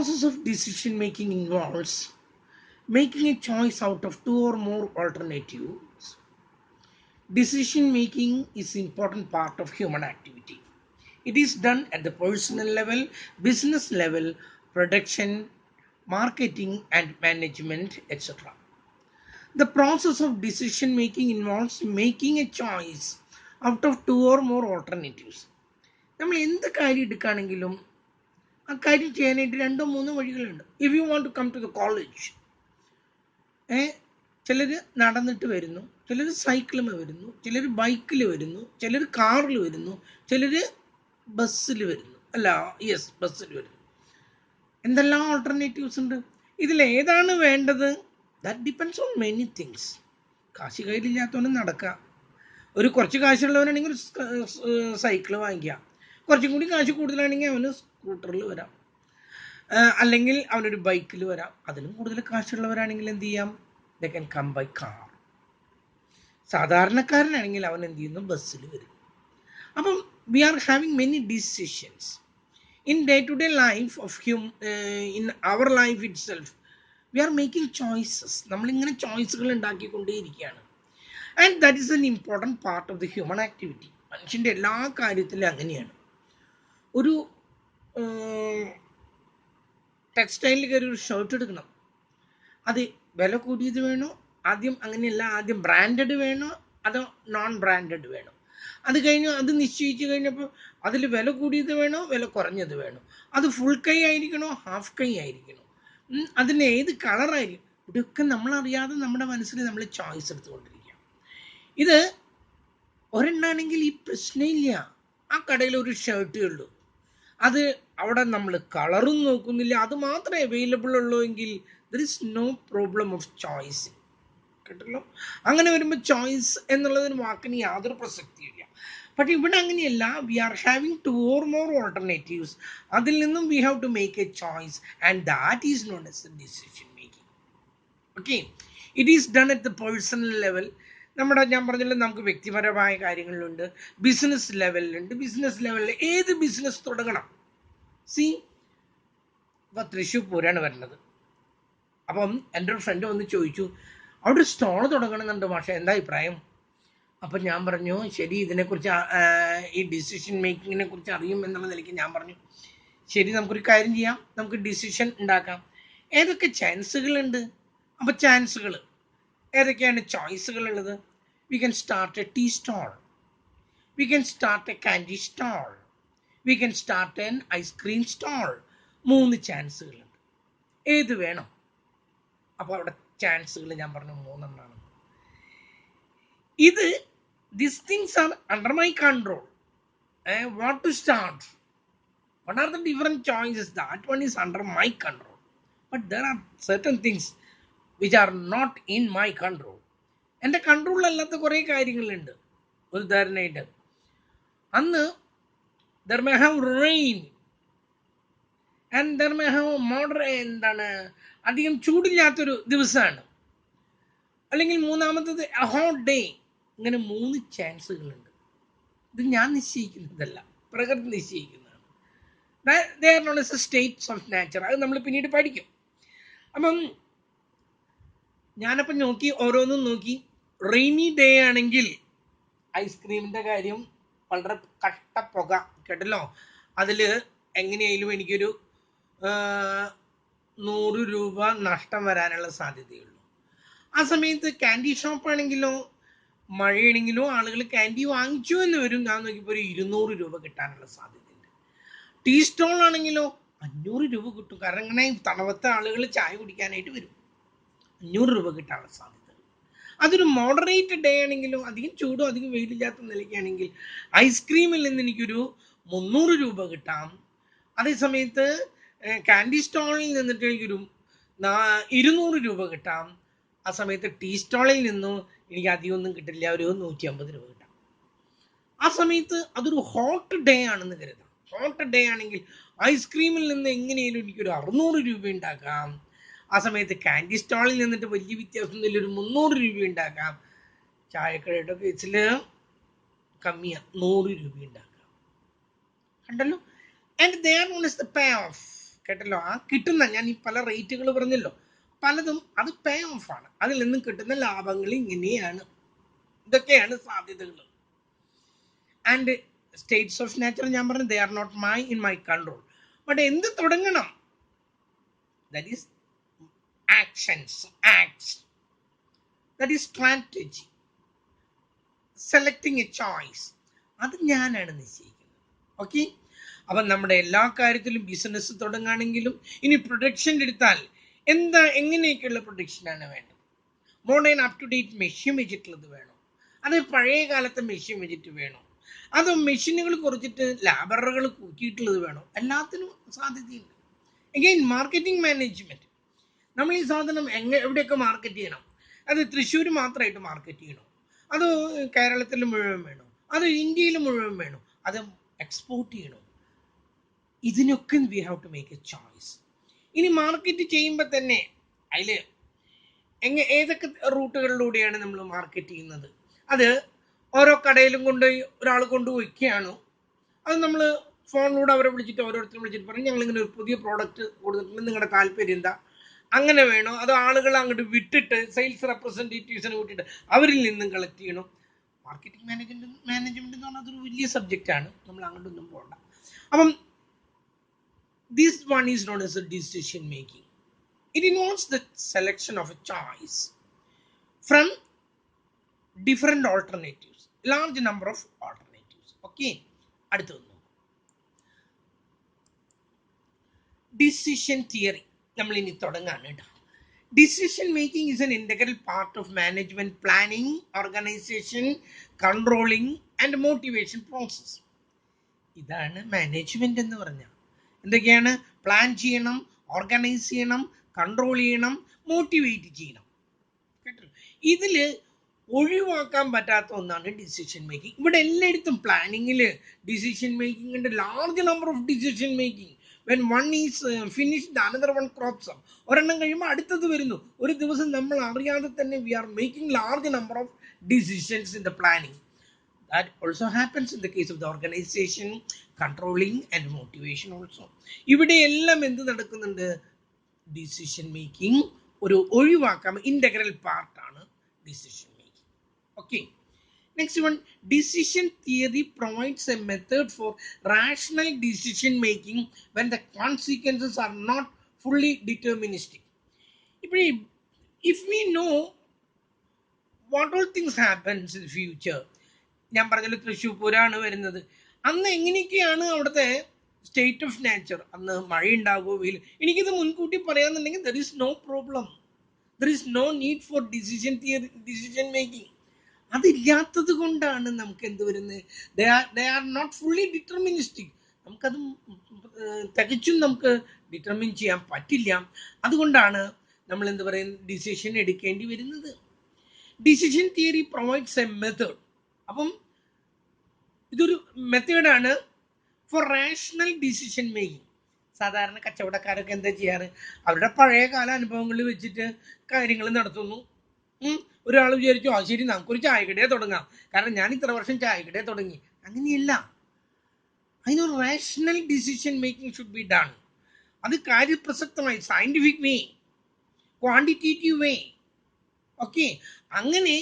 process of decision making involves making a choice out of two or more alternatives. Decision making is an important part of human activity. It is done at the personal level, business level, production, marketing, and management, etc. The process of decision making involves making a choice out of two or more alternatives. നമ്മൾ എന്ത് കാര്യം എടുക്കുകയാണെങ്കിലും ആ കാര്യം ചെയ്യാനായിട്ട് രണ്ടോ മൂന്നോ വഴികളുണ്ട്. If you want to come to the college, ചിലർ നടന്നിട്ട് വരുന്നു, ചിലർ സൈക്കിളിൽ വരുന്നു, ചിലർ ബൈക്കിൽ വരുന്നു, ചിലർ കാറിൽ വരുന്നു, ചിലർ ബസ്സിൽ വരുന്നു. അല്ല, യെസ്, ബസ്സിൽ വരുന്നു. എന്തെല്ലാം ഓൾട്ടർനേറ്റീവ്സ് ഉണ്ട്. ഇതിലേതാണ് വേണ്ടത്? That depends on many things. കാശ് കയ്യിലില്ലാത്തവന് നടക്കുക, ഒരു കുറച്ച് കാശുള്ളവനാണെങ്കിൽ സൈക്കിൾ വാങ്ങിക്കാം, കുറച്ചും കൂടി കാശ് കൂടുതലാണെങ്കിൽ അവന് സ്കൂട്ടറിൽ വരാം, അല്ലെങ്കിൽ അവനൊരു ബൈക്കിൽ വരാം. അതിലും കൂടുതൽ കാശുള്ളവരാണെങ്കിൽ എന്ത് ചെയ്യാം? They can come by car. സാധാരണക്കാരനാണെങ്കിൽ അവൻ എന്ത് ചെയ്യുന്നു? ബസ്സിൽ വരും. അപ്പം we are having many decisions in day to day life of in our life itself. We are making choices. നമ്മളിങ്ങനെ ചോയ്സുകൾ ഉണ്ടാക്കിക്കൊണ്ടേയിരിക്കുകയാണ്. And that is an important part of the human activity. മനുഷ്യൻ്റെ എല്ലാ കാര്യത്തിലും അങ്ങനെയാണ്. ഒരു ടെക്സ്റ്റൈലിൽ കയറി ഒരു ഷർട്ട് എടുക്കണം, അത് വില കൂടിയത് വേണോ? ആദ്യം അങ്ങനെയല്ല, ആദ്യം ബ്രാൻഡഡ് വേണോ അതോ നോൺ ബ്രാൻഡഡ് വേണോ? അത് കഴിഞ്ഞു, അത് നിശ്ചയിച്ചു കഴിഞ്ഞപ്പോൾ അതിൽ വില കൂടിയത് വേണോ വില കുറഞ്ഞത് വേണോ? അത് ഫുൾ കൈ ആയിരിക്കണോ ഹാഫ് കൈ ആയിരിക്കണോ? അതിന് ഏത് കളറായിരിക്കും? ഇതൊക്കെ നമ്മളറിയാതെ നമ്മുടെ മനസ്സിൽ നമ്മൾ ചോയ്സ് എടുത്തുകൊണ്ടിരിക്കുക. ഇത് ഒരെണ്ണാണെങ്കിൽ ഈ പ്രശ്നമില്ല. ആ കടയിൽ ഒരു ഷർട്ടേ ഉള്ളൂ, അത് അവിടെ നമ്മൾ കളറും നോക്കുന്നില്ല, അത് മാത്രമേ അവൈലബിൾ ഉള്ളൂ എങ്കിൽ there is no problem of choice. കേട്ടല്ലോ? അങ്ങനെ വരുമ്പോൾ ചോയ്സ് എന്നുള്ളതിന് വാക്കിന് യാതൊരു പ്രസക്തിയില്ല. പക്ഷെ ഇവിടെ അങ്ങനെയല്ല. We are having two or more alternatives. അതിൽ നിന്നും we have to make a choice and that is known as a decision making. Okay, it is done at the personal level. ഞാൻ പറഞ്ഞല്ലോ, നമുക്ക് വ്യക്തിപരമായ കാര്യങ്ങളിലുണ്ട്, ബിസിനസ് ലെവലിലുണ്ട്. ബിസിനസ് ലെവലിൽ ഏത് business തുടങ്ങണം? C, ഇപ്പം തൃശ്ശൂർ പൂരാണ് വരുന്നത്. അപ്പം എൻ്റെ ഒരു ഫ്രണ്ട് വന്ന് ചോദിച്ചു, അവിടെ ഒരു സ്റ്റോൾ തുടങ്ങണമെന്നുണ്ട്, പക്ഷേ എന്താ അഭിപ്രായം? അപ്പം ഞാൻ പറഞ്ഞു, ശരി, ഇതിനെക്കുറിച്ച് ഈ ഡിസിഷൻ മേക്കിങ്ങിനെ കുറിച്ച് അറിയും എന്നുള്ള നിലയ്ക്ക് ഞാൻ പറഞ്ഞു, ശരി, നമുക്കൊരു കാര്യം ചെയ്യാം, നമുക്ക് ഡിസിഷൻ ഉണ്ടാക്കാം. ഏതൊക്കെ ചാൻസുകളുണ്ട്? അപ്പം ചാൻസുകൾ ഏതൊക്കെയാണ്? ചോയ്സുകൾ ഉള്ളത്. We can start a tea stall, we can start a candy stall, we can start an ice cream stall. 3 ചാൻസുകളുണ്ട്. ഏത് വേണം? അപ്പോൾ അവിടെ ചാൻസുകൾ ഞാൻ പറഞ്ഞു 3 എണ്ണമാണ്. ഇത് these things are under my control. What to start? What are the different choices? That one is under my control. But there are certain things which are not in my control. എൻ്റെ കൺട്രോളിലല്ലാത്ത കുറേ കാര്യങ്ങളുണ്ട്. ഒരു ഉദാഹരണമായിട്ട്, അന്ന് there may have rain and there may have അധികം ചൂടില്ലാത്തൊരു ദിവസമാണ്, അല്ലെങ്കിൽ മൂന്നാമത്തത് ഹോട്ട് ഡേ. ഇങ്ങനെ 3 ചാൻസുകളുണ്ട്. ഇത് ഞാൻ നിശ്ചയിക്കുന്നതല്ല, പ്രകൃതി നിശ്ചയിക്കുന്നതാണ്. They are known as a states of nature. അത് നമ്മൾ പിന്നീട് പഠിക്കും. അപ്പം ഞാനപ്പം ഓരോന്നും നോക്കി. റെയിനി ഡേ ആണെങ്കിൽ ഐസ്ക്രീമിൻ്റെ കാര്യം വളരെ കട്ടപ്പുക, കേട്ടല്ലോ, അതിൽ എങ്ങനെയായാലും എനിക്കൊരു 100 രൂപ നഷ്ടം വരാനുള്ള സാധ്യതയുള്ളൂ. ആ സമയത്ത് കാൻഡി ഷോപ്പാണെങ്കിലോ, മഴയാണെങ്കിലോ ആളുകൾ ക്യാൻഡി വാങ്ങിച്ചു എന്ന് വരും. ഞാൻ നോക്കിയപ്പോൾ ഒരു 200 രൂപ കിട്ടാനുള്ള സാധ്യതയുണ്ട്. ടീ സ്റ്റോൾ ആണെങ്കിലോ 500 രൂപ കിട്ടും. കാരണം ഇങ്ങനെ തണുപ്പത്തെ ആളുകൾ ചായ കുടിക്കാനായിട്ട് വരും. 500 രൂപ കിട്ടാനുള്ള സാധ്യത. അതൊരു മോഡറേറ്റ് ഡേ ആണെങ്കിലോ, അധികം ചൂടോ അധികം വെയിലില്ലാത്ത നിലയ്ക്കാണെങ്കിൽ ഐസ്ക്രീമിൽ നിന്ന് എനിക്കൊരു 300 രൂപ കിട്ടാം. അതേസമയത്ത് കാൻഡി സ്റ്റോളിൽ നിന്നിട്ട് എനിക്കൊരു 200 രൂപ കിട്ടാം. ആ സമയത്ത് ടീ സ്റ്റോളിൽ നിന്നും എനിക്ക് അധികം ഒന്നും കിട്ടില്ല, ഒരു 150 രൂപ കിട്ടാം. ആ സമയത്ത് അതൊരു ഹോട്ട് ഡേ ആണെന്ന് കരുതാം. ഹോട്ട് ഡേ ആണെങ്കിൽ ഐസ്ക്രീമിൽ നിന്ന് എങ്ങനെയാലും എനിക്കൊരു 600 രൂപ ഉണ്ടാക്കാം. ആ സമയത്ത് കാൻഡി സ്റ്റോളിൽ നിന്നിട്ട് വലിയ വ്യത്യാസമൊന്നുമില്ല, ഒരു 300 രൂപ ഉണ്ടാക്കാം. ചായക്കടയുടെ കേസിൽ കമ്മിയാണ്, 100 രൂപ ഉണ്ടാക്കാം. കണ്ടല്ലോ? And they are known as the pay of. കേട്ടല്ലോ, ആ കിട്ടുന്ന, ഞാൻ ഈ പല റേറ്റുകൾ പറഞ്ഞല്ലോ, പലതും അത് പേ ഓഫ് ആണ്. അതിൽ നിന്നും കിട്ടുന്ന ലാഭങ്ങൾ ഇങ്ങനെയാണ്. ഇതൊക്കെയാണ് സാധ്യതകൾ. ആൻഡ് സ്റ്റേറ്റ്സ് ഓഫ് നേച്ചർ ഞാൻ പറഞ്ഞു, they are not in my control. But എന്ത് തുടങ്ങണം? That is acts, that is strategy, selecting a choice. അത് ഞാനാണ് നിശ്ചയിക്കുന്നത്. ഓക്കെ, അപ്പം നമ്മുടെ എല്ലാ കാര്യത്തിലും ബിസിനസ് തുടങ്ങുകയാണെങ്കിലും, ഇനി പ്രൊഡക്ഷൻ എടുത്താൽ എങ്ങനെയൊക്കെയുള്ള പ്രൊഡക്ഷനാണ് വേണ്ടത്? Modern up to date machine വെച്ചിട്ടുള്ളത് വേണോ, അത് പഴയ കാലത്തെ മെഷീൻ വെച്ചിട്ട് വേണോ, അതോ മെഷീനുകൾ കുറച്ചിട്ട് ലാബറുകൾ കൂട്ടിയിട്ടുള്ളത് വേണോ? എല്ലാത്തിനും സാധ്യതയുണ്ട്. അഗെയിൻ മാർക്കറ്റിംഗ് മാനേജ്മെന്റ്, നമ്മൾ ഈ സാധനം എവിടെയൊക്കെ മാർക്കറ്റ് ചെയ്യണം? അത് തൃശ്ശൂർ മാത്രമായിട്ട് മാർക്കറ്റ് ചെയ്യണോ, അത് കേരളത്തിൽ മുഴുവൻ വേണോ, അത് ഇന്ത്യയിൽ മുഴുവൻ വേണോ, അത് എക്സ്പോർട്ട് ചെയ്യണോ? ഇതിനൊക്കെ we have to make a choice. ഇനി മാർക്കറ്റ് ചെയ്യുമ്പോൾ തന്നെ അതിൽ ഏതൊക്കെ റൂട്ടുകളിലൂടെയാണ് നമ്മൾ മാർക്കറ്റ് ചെയ്യുന്നത്? അത് ഓരോ കടയിലും ഒരാൾ കൊണ്ടുപോയിക്കുകയാണോ, അത് നമ്മൾ ഫോണിലൂടെ അവരെ വിളിച്ചിട്ട് ഓരോരുത്തരും വിളിച്ചിട്ട് പറയും ഞങ്ങളിങ്ങനെ ഒരു പുതിയ പ്രോഡക്റ്റ് കൊടുത്തിട്ടുണ്ട്, നിങ്ങളുടെ താല്പര്യം എന്താ, അങ്ങനെ വേണോ? അതോ ആളുകൾ അങ്ങോട്ട് വിട്ടിട്ട് സെയിൽസ് റെപ്രസെൻറ്റേറ്റീവ്സിനെ വിട്ടിട്ട് അവരിൽ നിന്നും കളക്ട് ചെയ്യണോ? മാർക്കറ്റിംഗ് മാനേജ്മെന്റ് എന്ന് പറഞ്ഞാൽ അതൊരു വലിയ സബ്ജക്റ്റ് ആണ്, നമ്മൾ അങ്ങോട്ടൊന്നും പോകണ്ട. അപ്പം this one is known as a decision making. It involves the selection of a choice from different alternatives, large number of alternatives. Okay, അടുത്ത ഒന്ന് decision theory. നമ്മൾ ഇനി തുടങ്ങാണ് കേട്ടോ. Decision making is an integral part of management planning, organization, controlling and motivation process. ഇതാണ് management എന്ന് പറഞ്ഞാൽ. എന്തൊക്കെയാണ്? Plan ചെയ്യണം, ഓർഗനൈസ് ചെയ്യണം, കൺട്രോൾ ചെയ്യണം, മോട്ടിവേറ്റ് ചെയ്യണം. കേട്ടല്ലോ, ഇതില് ഒഴിവാക്കാൻ പറ്റാത്ത ഒന്നാണ് ഡിസിഷൻ മേക്കിംഗ്. ഇവിടെ എല്ലായിടത്തും പ്ലാനിങ്ങിൽ ഡിസിഷൻ മേക്കിംഗ് ഉണ്ട്, large number of decision making. When one is finished another one crops up. ഒരെണ്ണം കഴിയുമ്പോൾ അടുത്തത് വരുന്നു. ഒരു ദിവസം നമ്മൾ അറിയാതെ തന്നെ we are making large number of decisions in the planning. That also happens in the case of the organization, controlling and motivation also. ഇവിടെ എല്ലാം എന്ത് നടക്കുന്നുണ്ട്? ഡിസിഷൻ മേക്കിംഗ് ഒരു ഒഴിവാക്കാം ഇന്റഗ്രൽ പാർട്ടാണ് decision making. Okay, next one, decision theory provides a method for rational decision making when the consequences are not fully deterministic. ഇപ്പോൾ if we know what all things happens in future, ഞാൻ പറഞ്ഞല്ലോ തൃശ്ശൂർ പൂരമാണ് വരുന്നത്, അന്ന് എങ്ങനെയൊക്കെയാണ് അവിടുത്തെ state of nature, അന്ന് മഴ ഉണ്ടാകുമോ, വെയിൽ, എനിക്കിത് മുൻകൂട്ടി പറയാന്നുണ്ടെങ്കിൽ there is no problem, there is no need for decision making. അതില്ലാത്തത് കൊണ്ടാണ് നമുക്ക് എന്ത് വരുന്നത്? They are not fully deterministic. നമുക്കത് തികച്ചും നമുക്ക് ഡിറ്റർമിൻ ചെയ്യാൻ പറ്റില്ല. അതുകൊണ്ടാണ് നമ്മൾ എന്ത് പറയുന്നത്, ഡിസിഷൻ എടുക്കേണ്ടി വരുന്നത്. Decision theory provides a method. അപ്പം ഇതൊരു മെത്തേഡാണ് ഫോർ റാഷണൽ ഡിസിഷൻ മേക്കിംഗ്. സാധാരണ കച്ചവടക്കാരൊക്കെ എന്താ ചെയ്യാറ്? അവരുടെ പഴയ കാല അനുഭവങ്ങളിൽ വെച്ചിട്ട് കാര്യങ്ങൾ നടത്തുന്നു. ഒരാൾ വിചാരിച്ചു ശരി നമുക്കൊരു ചായക്കടയെ തുടങ്ങാം, കാരണം ഞാൻ ഇത്ര വർഷം ചായക്കടയെ തുടങ്ങി. അങ്ങനെയല്ല, അതിനൊരു rational decision making should be done. അത് കാര്യപ്രസക്തമായി സയന്റിഫിക് വേ, ക്വാണ്ടിറ്റേറ്റീവ് വേ. ഓക്കെ, അങ്ങനെ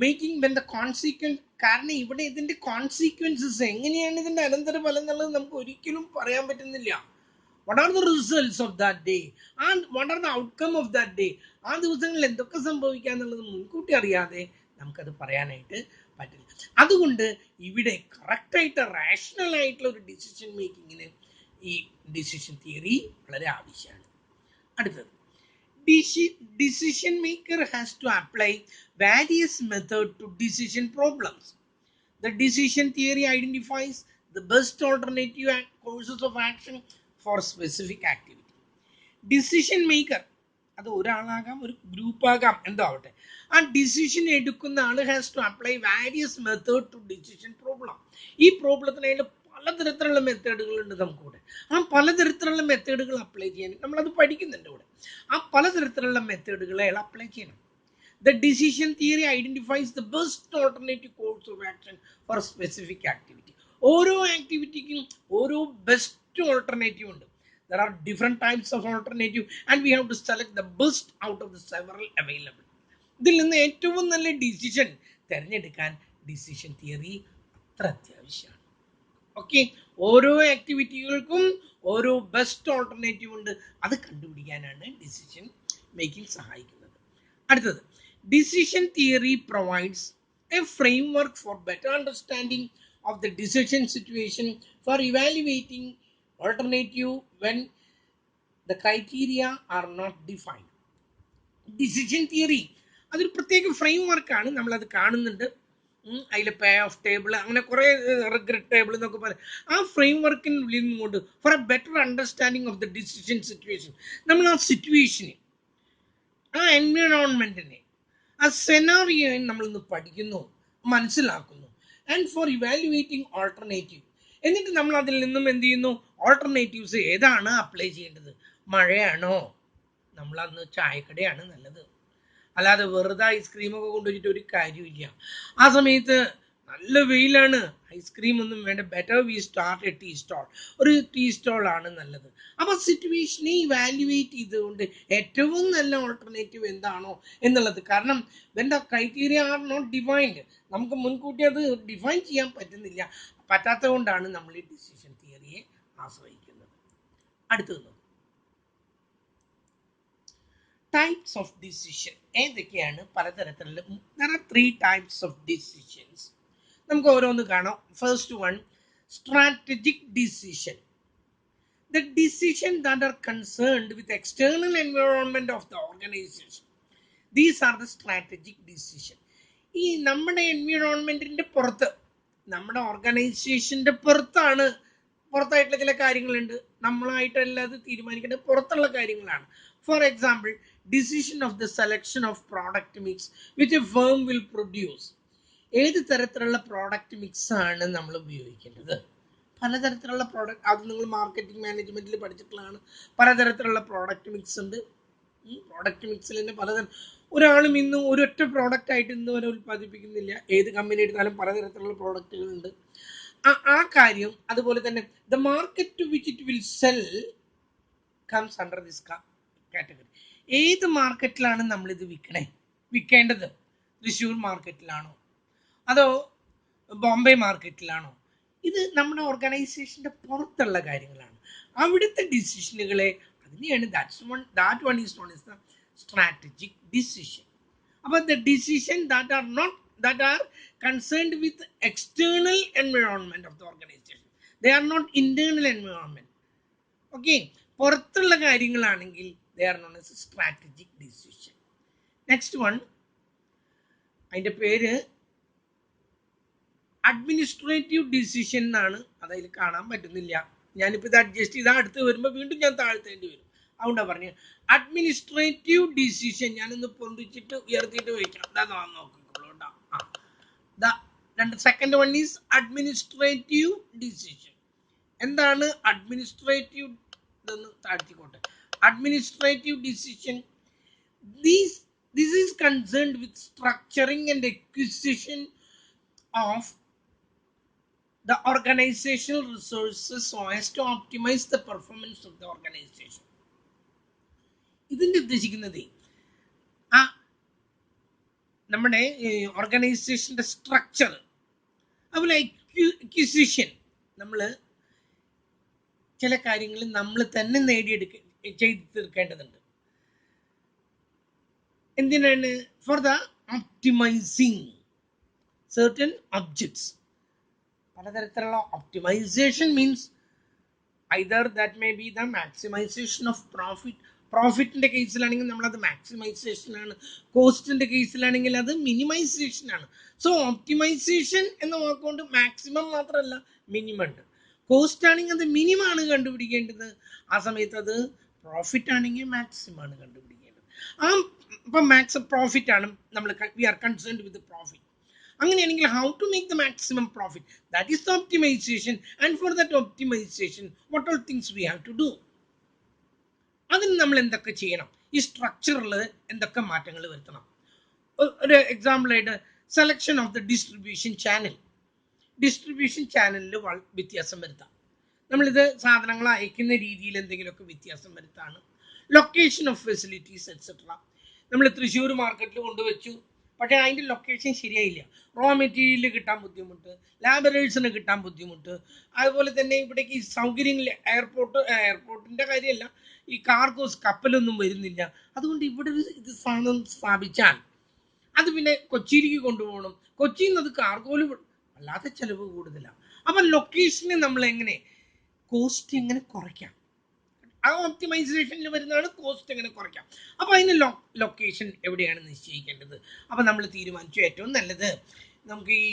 മേക്കിംഗ് വെൻ ദ കോൺസിക്വൻസ്. കാരണം ഇവിടെ ഇതിന്റെ കോൺസിക്വൻസസ് എങ്ങനെയാണ്, ഇതിന്റെ അനന്തരഫലം എന്നുള്ളത് നമുക്ക് ഒരിക്കലും പറയാൻ പറ്റുന്നില്ല. What are the results of that day and what are the outcome of that day. ആ ദിവസങ്ങളിൽ എന്തൊക്കെ സംഭവിക്കുക എന്നുള്ളത് മുൻകൂട്ടി അറിയാതെ നമുക്കത് പറയാനായിട്ട് പറ്റില്ല. അതുകൊണ്ട് ഇവിടെ കറക്റ്റായിട്ട് റാഷണൽ ആയിട്ടുള്ള ഒരു ഡിസിഷൻ മേക്കിങ്ങിന് ഈ ഡിസിഷൻ തിയറി വളരെ ആവശ്യമാണ്. അടുത്തത്, decision maker has to apply various methods to decision problems. The decision theory identifies the best alternative and courses of action for specific activity. Decision maker, അത് ഒരാളാകാം, ഒരു ഗ്രൂപ്പ് ആകാം, എന്തോ ആവട്ടെ, ആ ഡിസിഷൻ എടുക്കുന്ന ആൾ has to apply various method to decision problem. ഈ പ്രോബ്ലത്തിനായിട്ട് പലതരത്തിലുള്ള മെത്തേഡുകൾ ഉണ്ട് നമുക്കിവിടെ. ആ പലതരത്തിലുള്ള മെത്തേഡുകൾ അപ്ലൈ ചെയ്യാൻ നമ്മളത് പഠിക്കുന്നുണ്ട് ഇവിടെ. ആ പലതരത്തിലുള്ള മെത്തേഡുകൾ അയാൾ അപ്ലൈ ചെയ്യണം. The decision theory identifies the best alternative course of action for specific activity. ഓരോ ആക്ടിവിറ്റിക്കും ഓരോ ബെസ്റ്റ് ഓൾട്ടർനേറ്റീവ് ഉണ്ട്. There are different types of alternative and we have to select the best out of the several available. ഇതിൽ നിന്ന് ഏറ്റവും നല്ല decision തിരഞ്ഞെടുക്കാൻ decision theory അത്ര അത്യാവശ്യമാണ്. ഓക്കെ, ഓരോ ആക്ടിവിറ്റികൾക്കും ഓരോ ബെസ്റ്റ് ഓൾട്ടർനേറ്റീവ് ഉണ്ട്. അത് കണ്ടുപിടിക്കാനാണ് ഡിസിഷൻ മേക്കിംഗ് സഹായിക്കുന്നത്. അടുത്തത്, decision theory provides A framework four better understanding of the decision situation for evaluating alternative when the criteria are not defined. Decision theory അതൊരു പ്രത്യേക ഫ്രെയിം വർക്കാണ്, നമ്മളത് കാണുന്നുണ്ട്. അതിൽ പേ ഓഫ് ടേബിൾ, അങ്ങനെ കുറേ റിഗ്രറ്റ് ടേബിൾ എന്നൊക്കെ പറയും. ആ ഫ്രെയിം വർക്കിനുള്ളിൽ നിന്നുകൊണ്ട് for a better understanding of the decision situation, നമ്മൾ ആ സിറ്റുവേഷനെ, ആ എൻവിറോൺമെന്റിനെ, ആ സെനാറിയോയെ നമ്മളൊന്ന് പഠിക്കുന്നു, മനസ്സിലാക്കുന്നു. ആൻഡ് ഫോർ ഇവാലുവേറ്റിംഗ് ഓൾട്ടർനേറ്റീവ്, എന്നിട്ട് നമ്മൾ അതിൽ നിന്നും എന്ത് ചെയ്യുന്നു, ഓൾട്ടർനേറ്റീവ്സ് ഏതാണ് അപ്ലൈ ചെയ്യേണ്ടത്. മഴയാണോ, നമ്മളന്ന് ചായക്കടയാണ് നല്ലത്, അല്ലാതെ വെറുതെ ഐസ്ക്രീമൊക്കെ കൊണ്ടുവച്ചിട്ട് ഒരു കാര്യമില്ല. ആ സമയത്ത് നല്ല വെയിലാണ്, ഐസ്ക്രീം ഒന്നും വേണ്ട, better we start a tea stall, ഒരു ടീ സ്റ്റോൾ ആണ് നല്ലത്. അപ്പോൾ സിറ്റുവേഷനെ ഇവാലുവേറ്റ് ചെയ്തുകൊണ്ട് ഏറ്റവും നല്ല ഓൾട്ടർനേറ്റീവ് എന്താണോ എന്നുള്ളത്, കാരണം when the criteria are not defined, നമുക്ക് മുൻകൂട്ടി അത് ഡിഫൈൻ ചെയ്യാൻ പറ്റുന്നില്ല, പറ്റാത്തത് കൊണ്ടാണ് നമ്മൾ ഈ ഡിസിഷൻ തിയറിയെ ആശ്രയിക്കുന്നത്. അടുത്തത് ടൈപ്സ് ഓഫ് ഡിസിഷൻ ഏതൊക്കെയാണ്? പലതരത്തിലുള്ള, there are 3 types of decisions. നമുക്ക് ഓരോന്ന് കാണാം. First one, strategic decision. The decision that are concerned with external environment of the organization. These are the strategic decision. ഈ നമ്മുടെ എൻവിറോൺമെന്റിന്റെ പുറത്ത്, നമ്മുടെ ഓർഗനൈസേഷന്റെ പുറത്തായിട്ടുള്ള ചില കാര്യങ്ങളുണ്ട്, നമ്മളായിട്ടല്ല അത് തീരുമാനിക്കേണ്ടത്, പുറത്തുള്ള കാര്യങ്ങളാണ്. For example, decision of the selection of product mix which a firm will produce. ഏത് തരത്തിലുള്ള പ്രോഡക്റ്റ് മിക്സ് ആണ് നമ്മൾ ഉപയോഗിക്കേണ്ടത്? പലതരത്തിലുള്ള പ്രോഡക്റ്റ്, അത് നിങ്ങൾ മാർക്കറ്റിംഗ് മാനേജ്മെന്റിൽ പഠിച്ചിട്ടുള്ളതാണ്. പലതരത്തിലുള്ള പ്രോഡക്റ്റ് മിക്സ് ഉണ്ട്. പ്രോഡക്റ്റ് മിക്സിൽ തന്നെ പലതരം, ഒരാളും ഇന്ന് ഒരൊറ്റ പ്രോഡക്റ്റ് ആയിട്ട് ഇന്ന് വരെ ഉൽപ്പാദിപ്പിക്കുന്നില്ല. ഏത് കമ്പനി എടുത്താലും പലതരത്തിലുള്ള പ്രോഡക്റ്റുകളുണ്ട്. ആ കാര്യം, അതുപോലെ തന്നെ the market to which it will sell comes under this category. ഏത് മാർക്കറ്റിലാണ് നമ്മളിത് വിൽക്കേണ്ടത്? തൃശ്ശൂർ മാർക്കറ്റിലാണോ അതോ ബോംബെ മാർക്കറ്റിലാണോ? ഇത് നമ്മുടെ ഓർഗനൈസേഷന്റെ പുറത്തുള്ള കാര്യങ്ങളാണ്. അവിടുത്തെ ഡിസിഷനുകളെ, അതിനെയാണ് that one is known as the strategic decision. അപ്പോൾ the decision that are concerned with external environment of the organization, they are not internal environment. Okay, പുറത്തുള്ള കാര്യങ്ങളാണെങ്കിൽ they are known as a strategic decision. Next one, അതിന്റെ പേര് administrative decision എന്നാണ്. അതിൽ കാണാൻ പറ്റുന്നില്ല, ഞാനിപ്പോൾ ഇത് അഡ്ജസ്റ്റ് ചെയ്താൽ അടുത്ത് വരുമ്പോൾ വീണ്ടും ഞാൻ താഴ്ത്തേണ്ടി വരും. അതുകൊണ്ടാണ് പറഞ്ഞത് അഡ്മിനിസ്ട്രേറ്റീവ് ഡിസിഷൻ. ഞാനൊന്ന് പൊന്തിച്ചിട്ട് ഉയർത്തിയിട്ട് വയ്ക്കാം, അതാ നോക്കിക്കോളൂ കേട്ടോ. Second one is administrative decision. എന്താണ് അഡ്മിനിസ്ട്രേറ്റീവ്? ഇതൊന്ന് താഴ്ത്തിക്കോട്ടെ. Administrative decision, this is concerned with structuring and acquisition of the organizational resources so as to optimize the performance of the organization. ഇതിന്റെ ഉദ്ദേശിക്കുന്നത് നമ്മുടെ ഓർഗനൈസേഷന്റെ സ്ട്രക്ചർ, അതുപോലെ അക്വിസിഷൻ, നമ്മൾ ചില കാര്യങ്ങൾ നമ്മൾ തന്നെ ചെയ്തു തീർക്കേണ്ടതുണ്ട്. എന്തിനാണ്? For the optimising certain objects. പലതരത്തിലുള്ള optimisation means either that may be the maximization of profit. പ്രോഫിറ്റിന്റെ കേസിലാണെങ്കിൽ നമ്മളത് മാക്സിമൈസേഷൻ ആണ്, കോസ്റ്റിന്റെ കേസിലാണെങ്കിൽ അത് മിനിമൈസേഷൻ ആണ്. സോ ഒപ്റ്റിമൈസേഷൻ എന്ന വാക്കുകൊണ്ട് മാക്സിമം മാത്രമല്ല മിനിമം ഉണ്ട്. കോസ്റ്റ് ആണെങ്കിൽ അത് മിനിമം ആണ് കണ്ടുപിടിക്കേണ്ടത്, ആ സമയത്ത് അത് പ്രോഫിറ്റ് ആണെങ്കിൽ മാക്സിമം ആണ് കണ്ടുപിടിക്കേണ്ടത്. ഇപ്പം പ്രോഫിറ്റ് ആണ് നമ്മൾ, we are concerned with profit. അങ്ങനെയാണെങ്കിൽ how to make the maximum profit, that is the optimization. And for that optimization what all things we have to do? അതിന് നമ്മൾ എന്തൊക്കെ ചെയ്യണം? ഈ സ്ട്രക്ചറിൽ എന്തൊക്കെ മാറ്റങ്ങൾ വരുത്തണം? ഒരു എക്സാമ്പിളായിട്ട് selection of the distribution channel. Distribution ചാനലിൽ വ്യത്യാസം വരുത്താം. നമ്മളിത് സാധനങ്ങൾ അയക്കുന്ന രീതിയിൽ എന്തെങ്കിലുമൊക്കെ വ്യത്യാസം വരുത്താണ്. Location of facilities etcetera. നമ്മൾ തൃശ്ശൂർ മാർക്കറ്റിൽ കൊണ്ടുവച്ചു, പക്ഷേ അതിൻ്റെ ലൊക്കേഷൻ ശരിയായില്ല. റോ മെറ്റീരിയൽ കിട്ടാൻ ബുദ്ധിമുട്ട്, ലാബറേഴ്സിന് കിട്ടാൻ ബുദ്ധിമുട്ട്, അതുപോലെ തന്നെ ഇവിടേക്ക് ഈ സൗകര്യങ്ങൾ എയർപോർട്ടിൻ്റെ കാര്യമല്ല, ഈ കാർഗോസ് കപ്പലൊന്നും വരുന്നില്ല. അതുകൊണ്ട് ഇവിടെ ഒരു ഇത് സാധനം സ്ഥാപിച്ചാൽ അത് പിന്നെ കൊച്ചിയിലേക്ക് കൊണ്ടുപോകണം, കൊച്ചിയിൽ നിന്ന് അത് കാർഗോയിൽ വല്ലാത്ത ചിലവ് കൂടുതലാണ്. അപ്പം ലൊക്കേഷനെ നമ്മൾ എങ്ങനെ കോസ്റ്റ് എങ്ങനെ കുറയ്ക്കാം, ആ ഓപ്റ്റിമൈസേഷനിൽ വരുന്നതാണ് കോസ്റ്റ് എങ്ങനെ കുറയ്ക്കാം. അപ്പോൾ അതിന് ലൊക്കേഷൻ എവിടെയാണ് നിശ്ചയിക്കേണ്ടത്. അപ്പോൾ നമ്മൾ തീരുമാനിച്ചു ഏറ്റവും നല്ലത് നമുക്ക് ഈ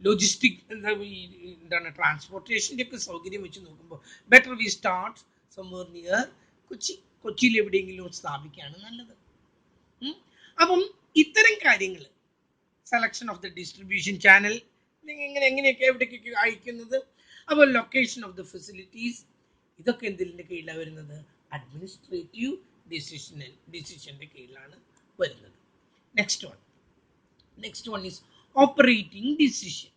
ലോജിസ്റ്റിക് എന്താണ് ട്രാൻസ്പോർട്ടേഷൻ്റെ ഒക്കെ സൗകര്യം വെച്ച് നോക്കുമ്പോൾ better we start somewhere near Kochi. കൊച്ചിയിൽ എവിടെയെങ്കിലും സ്ഥാപിക്കുകയാണ് നല്ലത്. അപ്പം ഇത്തരം കാര്യങ്ങൾ, selection of the distribution channel, എങ്ങനെയൊക്കെ എവിടേക്കൊക്കെ അയക്കുന്നത്, അപ്പോൾ ലൊക്കേഷൻ ഓഫ് ദ ഫെസിലിറ്റീസ്, ഇതൊക്കെ എന്തിൻ്റെ കീഴിലാണ് വരുന്നത്? അഡ്മിനിസ്ട്രേറ്റീവ് ഡിസിഷൻ്റെ കീഴിലാണ് വരുന്നത്. Next one is operating decision.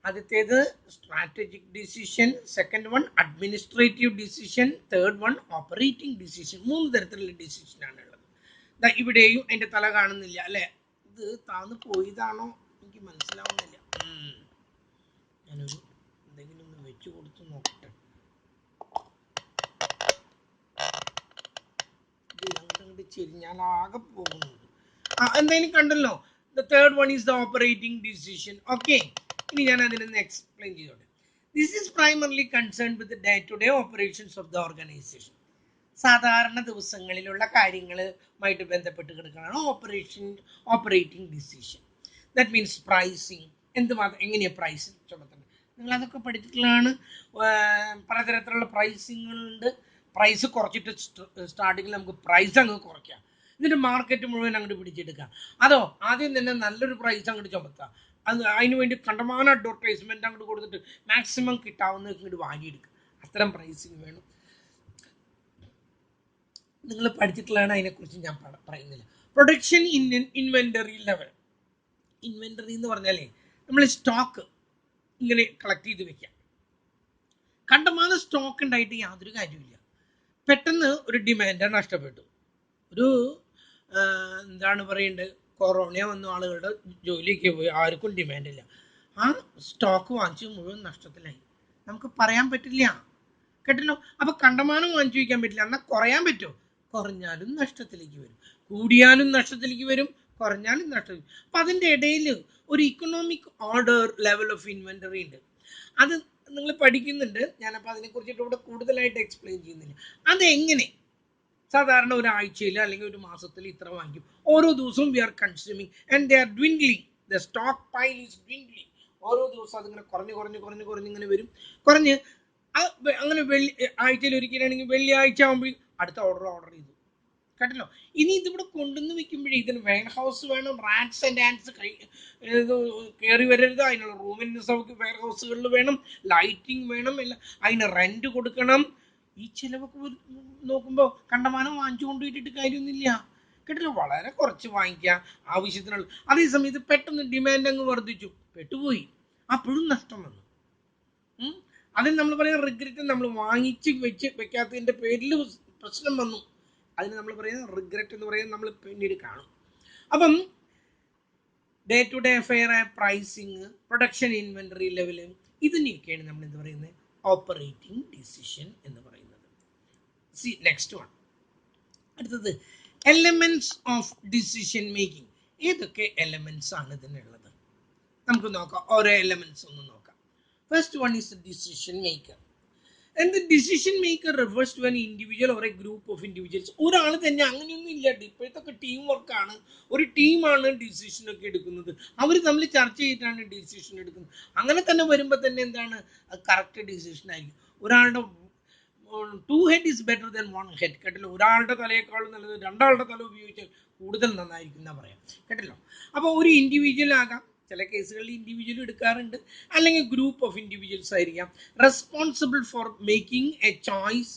ആദ്യത്തേത് strategic decision, second one administrative decision, third one operating decision. 3 തരത്തിലുള്ള ഡിസിഷനാണ് ഉള്ളത്. ഇവിടെയും അതിൻ്റെ തല കാണുന്നില്ല അല്ലേ? ഇത് താന്ന് പോയതാണോ എനിക്ക് മനസ്സിലാവുന്നില്ല. ഞാനൊരു എന്തെങ്കിലും ഒന്ന് വെച്ച് കൊടുത്ത് നോക്കട്ടെ. അങ്ങോട്ട് ചെരിഞ്ഞാൽ ആകെ പോകുന്നുണ്ട്. എന്തായാലും കണ്ടല്ലോ. The third one is the operating decision. Okay, ഇനി ഞാൻ അതിനൊന്ന് എക്സ്പ്ലെയിൻ ചെയ്തോട്ടെ. This is primarily concerned with the day-to-day operations of the organization. സാധാരണ ദിവസങ്ങളിലുള്ള കാര്യങ്ങളുമായിട്ട് ബന്ധപ്പെട്ട് കിടക്കുന്നതാണ് operating decision. That means pricing. എങ്ങനെയാണ് പ്രൈസ് ചുമത്തുന്നത്? നിങ്ങൾ അതൊക്കെ പഠിച്ചിട്ടുള്ളതാണ്. പലതരത്തിലുള്ള പ്രൈസിങ്ങുകളുണ്ട്. പ്രൈസ് കുറച്ചിട്ട് സ്റ്റാർട്ടിങ്ങിൽ നമുക്ക് പ്രൈസ് അങ്ങ് കുറയ്ക്കാം, എന്നിട്ട് മാർക്കറ്റ് മുഴുവൻ അങ്ങോട്ട് പിടിച്ചെടുക്കാം. അതോ ആദ്യം തന്നെ നല്ലൊരു പ്രൈസ് അങ്ങോട്ട് ചുമത്താം, അതിന് വേണ്ടി കണ്ടമാനം അഡ്വർടൈസ്മെന്റ് അങ്ങോട്ട് കൊടുത്തിട്ട് മാക്സിമം കിട്ടാവുന്ന ഇങ്ങോട്ട് വാങ്ങിയെടുക്കുക. അത്തരം പ്രൈസിങ് വേണം. നിങ്ങൾ പഠിച്ചിട്ടുള്ളതാണ്, അതിനെക്കുറിച്ച് ഞാൻ പറയുന്നില്ല. Production inventory level. ഇൻവെന്ററി എന്ന് പറഞ്ഞാലേ നമ്മൾ സ്റ്റോക്ക് ഇങ്ങനെ കളക്ട് ചെയ്ത് വെക്കാം. കണ്ടമാനം സ്റ്റോക്ക് ഉണ്ടായിട്ട് യാതൊരു കാര്യമില്ല. പെട്ടെന്ന് ഒരു ഡിമാൻഡ് നഷ്ടപ്പെട്ടു, ഒരു എന്താണ് പറയേണ്ടത്, കൊറോണ വന്ന ആളുകളുടെ ജോലിയൊക്കെ പോയി, ആർക്കും ഡിമാൻഡില്ല. ആ സ്റ്റോക്ക് വാങ്ങിച്ച് മുഴുവൻ നഷ്ടത്തിലായി. നമുക്ക് പറയാൻ പറ്റില്ല, കേട്ടല്ലോ. അപ്പോൾ കണ്ടമാനം വാങ്ങിച്ചു വയ്ക്കാൻ പറ്റില്ല. എന്നാൽ കുറയാൻ പറ്റുമോ? കുറഞ്ഞാലും നഷ്ടത്തിലേക്ക് വരും, കൂടിയാലും നഷ്ടത്തിലേക്ക് വരും, കുറഞ്ഞാലും നഷ്ടത്തിലേക്ക്. അപ്പം അതിൻ്റെ ഇടയിൽ ഒരു economic order level of inventory ഉണ്ട്. അത് നിങ്ങൾ പഠിക്കുന്നുണ്ട്. ഞാനപ്പോൾ അതിനെക്കുറിച്ചിട്ട് ഇവിടെ കൂടുതലായിട്ട് എക്സ്പ്ലെയിൻ ചെയ്യുന്നില്ല. അതെങ്ങനെ സാധാരണ ഒരാഴ്ചയിൽ അല്ലെങ്കിൽ ഒരു മാസത്തിൽ ഇത്ര വാങ്ങിക്കും. ഓരോ ദിവസവും we are consuming and they are dwindling. The stockpile is dwindling. ഓരോ ദിവസം അതിങ്ങനെ കുറഞ്ഞ് വരും. കുറഞ്ഞ് അങ്ങനെ ആഴ്ചയിൽ ഒരിക്കലാണെങ്കിൽ വെള്ളിയാഴ്ച ആകുമ്പോൾ അടുത്ത ഓർഡർ ചെയ്തു, കേട്ടല്ലോ. ഇനി ഇതിവിടെ കൊണ്ടുവന്ന് വെക്കുമ്പോഴേ ഇതിന് വെയർ ഹൗസ് വേണം, റാറ്റ്സ് ആൻഡ് ആൻഡ്സ് കയറി വരരുത്, അതിനുള്ള റൂമിന് വെയർ ഹൗസുകളിൽ വേണം, ലൈറ്റിംഗ് വേണം, എല്ലാം അതിന് റെന്റ് കൊടുക്കണം. ഈ ചിലവൊക്കെ നോക്കുമ്പോൾ കണ്ടമാനം വാങ്ങിച്ചു കൊണ്ടുപോയിട്ട് കാര്യമൊന്നുമില്ല, കേട്ടല്ലോ. വളരെ കുറച്ച് വാങ്ങിക്കുക ആവശ്യത്തിനുള്ള. അതേസമയത്ത് പെട്ടെന്ന് ഡിമാൻഡ് അങ്ങ് വർദ്ധിച്ചു, പെട്ടുപോയി, അപ്പോഴും നഷ്ടം വന്നു. അതിന് നമ്മൾ പറയുന്ന റിഗ്രറ്റ്. നമ്മൾ വാങ്ങിച്ച് വെക്കാത്തതിൻ്റെ പേരിൽ പ്രശ്നം വന്നു, അതിന് നമ്മൾ പറയുന്നത് റിഗ്രറ്റ് എന്ന് പറയുന്നത് നമ്മൾ പിന്നീട് കാണും. അപ്പം ഡേ ടു ഡേ അഫെയർ ആയ പ്രൈസിങ്, പ്രൊഡക്ഷൻ ഇൻവെന്ററി ലെവല്, ഇതിനെയൊക്കെയാണ് നമ്മൾ എന്ത് പറയുന്നത്? ഓപ്പറേറ്റിംഗ് ഡിസിഷൻ എന്ന് പറയുന്നത്. നെക്സ്റ്റ് വൺ, അടുത്തത് എലമെന്റ്സ് ഓഫ് ഡിസിഷൻ മേക്കിംഗ്. ഏതൊക്കെ എലമെന്റ്സ് ആണ് ഇതിനുള്ളത്? നമുക്ക് നോക്കാം, ഓരോ എലമെന്റ്സ് ഒന്ന് നോക്കാം. First one is the decision maker. And the decision maker refers to an individual or a group of individuals. ഒരാൾ തന്നെ അങ്ങനെയൊന്നും ഇല്ല. ഇപ്പോഴത്തെ ടീം വർക്കാണ്. ഒരു ടീമാണ് ഡിസിഷനൊക്കെ എടുക്കുന്നത്. അവർ തമ്മിൽ ചർച്ച ചെയ്തിട്ടാണ് ഡിസിഷൻ എടുക്കുന്നത്. അങ്ങനെ തന്നെ വരുമ്പോൾ തന്നെ എന്താണ്, അത് കറക്റ്റ് ഡിസിഷൻ ആയിരിക്കും. ഒരാളുടെ 2 head is better than 1 head, കേട്ടല്ലോ. ഒരാളുടെ തലയേക്കാളും നല്ലത് 2 ആളുടെ തല ഉപയോഗിച്ചാൽ കൂടുതൽ നന്നായിരിക്കും എന്നാ പറയാം, കേട്ടല്ലോ. അപ്പോൾ ഒരു ഇൻഡിവിജ്വൽ ആകാം, ചില കേസുകളിൽ ഇൻഡിവിജ്വൽ എടുക്കാറുണ്ട്, അല്ലെങ്കിൽ ഗ്രൂപ്പ് ഓഫ് ഇൻഡിവിജ്വൽസ് ആയിരിക്കാം. Responsible for making A choice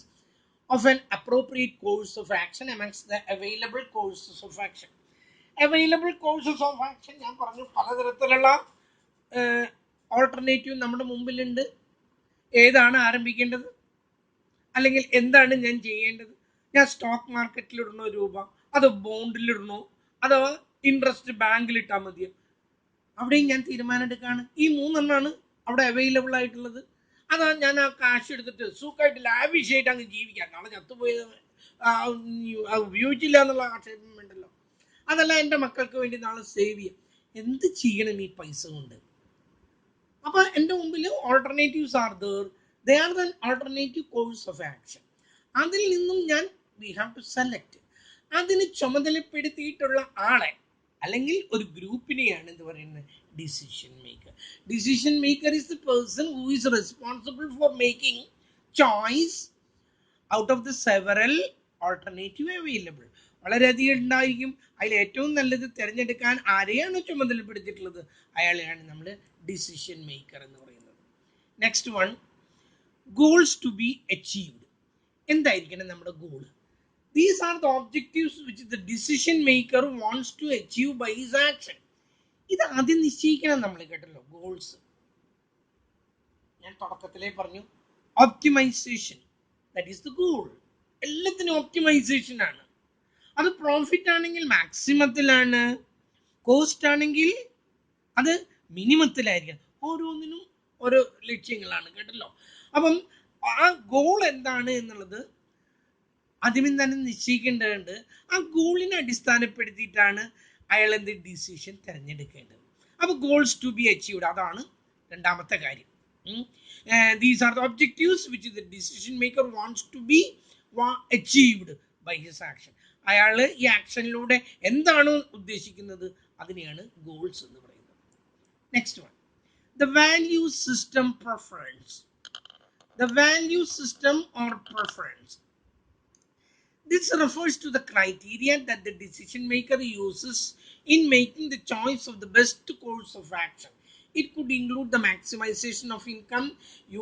of an appropriate course of action amongst the available courses of action. Available courses of action ഞാൻ പറഞ്ഞു, പലതരത്തിലുള്ള ഓൾട്ടർനേറ്റീവ് നമ്മുടെ മുമ്പിലുണ്ട്. ഏതാണ് ആരംഭിക്കേണ്ടത്, അല്ലെങ്കിൽ എന്താണ് ഞാൻ ചെയ്യേണ്ടത്? ഞാൻ സ്റ്റോക്ക് മാർക്കറ്റിൽ ഇടണോ രൂപ, അതോ ബോണ്ടിൽ ഇടണോ, അഥവാ ഇൻട്രസ്റ്റ് ബാങ്കിൽ ഇട്ടാൽ മതിയോ? അവിടെയും ഞാൻ തീരുമാനം എടുക്കുകയാണ്. ഈ മൂന്നെണ്ണമാണ് അവിടെ അവൈലബിൾ ആയിട്ടുള്ളത്. അതാണ് ഞാൻ ആ കാശ് എടുത്തിട്ട് സുഖമായിട്ട് ലാവിഷായിട്ട് അങ്ങ് ജീവിക്കാം. നാളെ ചത്തുപോയത് ഉപയോഗിച്ചില്ല എന്നുള്ള ആക്ഷേപം വേണ്ടല്ലോ. അതല്ല, എൻ്റെ മക്കൾക്ക് വേണ്ടി നാളെ സേവ് ചെയ്യാം. എന്ത് ചെയ്യണം ഈ പൈസ കൊണ്ട്? അപ്പൊ എൻ്റെ മുമ്പിൽ alternatives are there. They are the alternative course of action. അതിൽ നിന്നും ഞാൻ വി ഹാവ് ടു സെലക്ട്. അതിന് ചുമതലപ്പെടുത്തിയിട്ടുള്ള ആളെ അല്ലെങ്കിൽ ഒരു ഗ്രൂപ്പിനെയാണ് എന്ത് പറയുന്നത്? Decision maker. Decision maker is the person who is responsible for making choice out of the several alternative available. വളരെയധികം ഉണ്ടായിരിക്കും. അതിൽ ഏറ്റവും നല്ലത് തിരഞ്ഞെടുക്കാൻ ആരെയാണ് ചുമതലപ്പെടുത്തിയിട്ടുള്ളത്, അയാളെയാണ് നമ്മൾ ഡിസിഷൻ മേക്കർ എന്ന് പറയുന്നത്. Next one, goals to be achieved. എന്തായിരിക്കണം നമ്മുടെ goal? These are the objectives which the decision maker wants to achieve by his action. ഇത് ആദ്യം നിശ്ചയിക്കണം നമ്മൾ, കേട്ടല്ലോ. ഗോൾസ് ഞാൻ തുടക്കത്തിലേ പറഞ്ഞു, optimisation, that is the goal. എല്ലാത്തിനും ഒപ്റ്റിമൈസേഷൻ ആണ്. അത് പ്രോഫിറ്റ് ആണെങ്കിൽ മാക്സിമത്തിലാണ്, കോസ്റ്റ് ആണെങ്കിൽ അത് മിനിമത്തിലായിരിക്കണം. ഓരോന്നിനും ഓരോ ലക്ഷ്യങ്ങളാണ്, കേട്ടല്ലോ. അപ്പം ആ ഗോൾ എന്താണ് എന്നുള്ളത് ആദ്യമേ തന്നെ നിശ്ചയിക്കേണ്ടതുണ്ട്. ആ ഗോളിനെ അടിസ്ഥാനപ്പെടുത്തിയിട്ടാണ് അയാൾ എന്ത് ഡിസിഷൻ തിരഞ്ഞെടുക്കേണ്ടത്. അപ്പൊ ഗോൾസ് ടു ബി അച്ചീവ്ഡ്, അതാണ് രണ്ടാമത്തെ കാര്യം. These are the objectives which the decision maker wants to be achieved by his action. അയാൾ ഈ ആക്ഷനിലൂടെ എന്താണ് ഉദ്ദേശിക്കുന്നത്, അതിനെയാണ് ഗോൾസ് എന്ന് പറയുന്നത്. Next one, the value system preference. The value system or preference. This refers to the criteria that the decision maker uses in making the choice of the best course of action. It could include the maximization of income,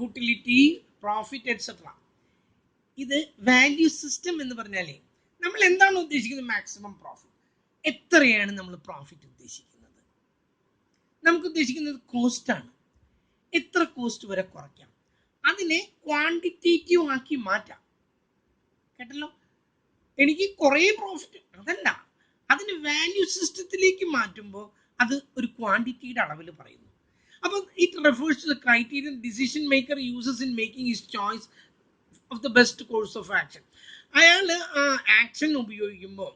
utility, profit, etc. ഇത് value system എന്ന് പറഞ്ഞാലേ നമ്മൾ എന്താണ് ഉദ്ദേശിക്കുന്നത്? Maximum profit. എത്രയാണ് നമ്മൾ profit ഉദ്ദേശിക്കുന്നത്? നമുക്ക് ഉദ്ദേശിക്കുന്നത് കോസ്റ്റ് ആണ്. എത്ര കോസ്റ്റ് വരെ കുറയ്ക്കാം, അതിനെ ക്വാണ്ടിറ്റേറ്റീവ് ആക്കി മാറ്റാം. കേട്ടല്ലോ, എനിക്ക് കുറേ പ്രോഫിറ്റ്, അതല്ല, അതിന് വാല്യൂ സിസ്റ്റത്തിലേക്ക് മാറ്റുമ്പോൾ അത് ഒരു ക്വാണ്ടിറ്റിയുടെ അളവിൽ പറയുന്നു. അപ്പം it refers to the criterion decision maker uses in making his choice of the best course of action. അയാൾ ആ ആക്ഷൻ ഉപയോഗിക്കുമ്പോൾ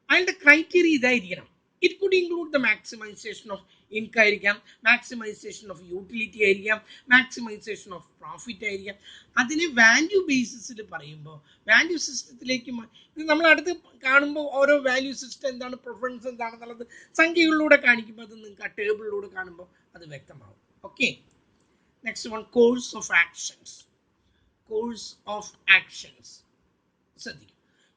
അയാളുടെ ക്രൈറ്റീരിയ ഇതായിരിക്കണം. It could include the maximisation of income ആയിരിക്കാം, മാക്സിമൈസേഷൻ ഓഫ് യൂട്ടിലിറ്റി ആയിരിക്കാം, മാക്സിമൈസേഷൻ ഓഫ് പ്രോഫിറ്റ് ആയിരിക്കാം. അതിനെ value ബേസിസിൽ പറയുമ്പോൾ വാല്യൂ സിസ്റ്റത്തിലേക്ക് ഇത് നമ്മൾ അടുത്ത് കാണുമ്പോൾ ഓരോ വാല്യൂ സിസ്റ്റം എന്താണ്, പ്രിഫറൻസ് എന്താണെന്നുള്ളത് സംഖ്യകളിലൂടെ കാണിക്കുമ്പോൾ അത് നിങ്ങൾക്ക് ആ ടേബിളിലൂടെ കാണുമ്പോൾ അത് വ്യക്തമാവും. Okay, next one, course of actions. Course of actions ശ്രദ്ധിക്കും.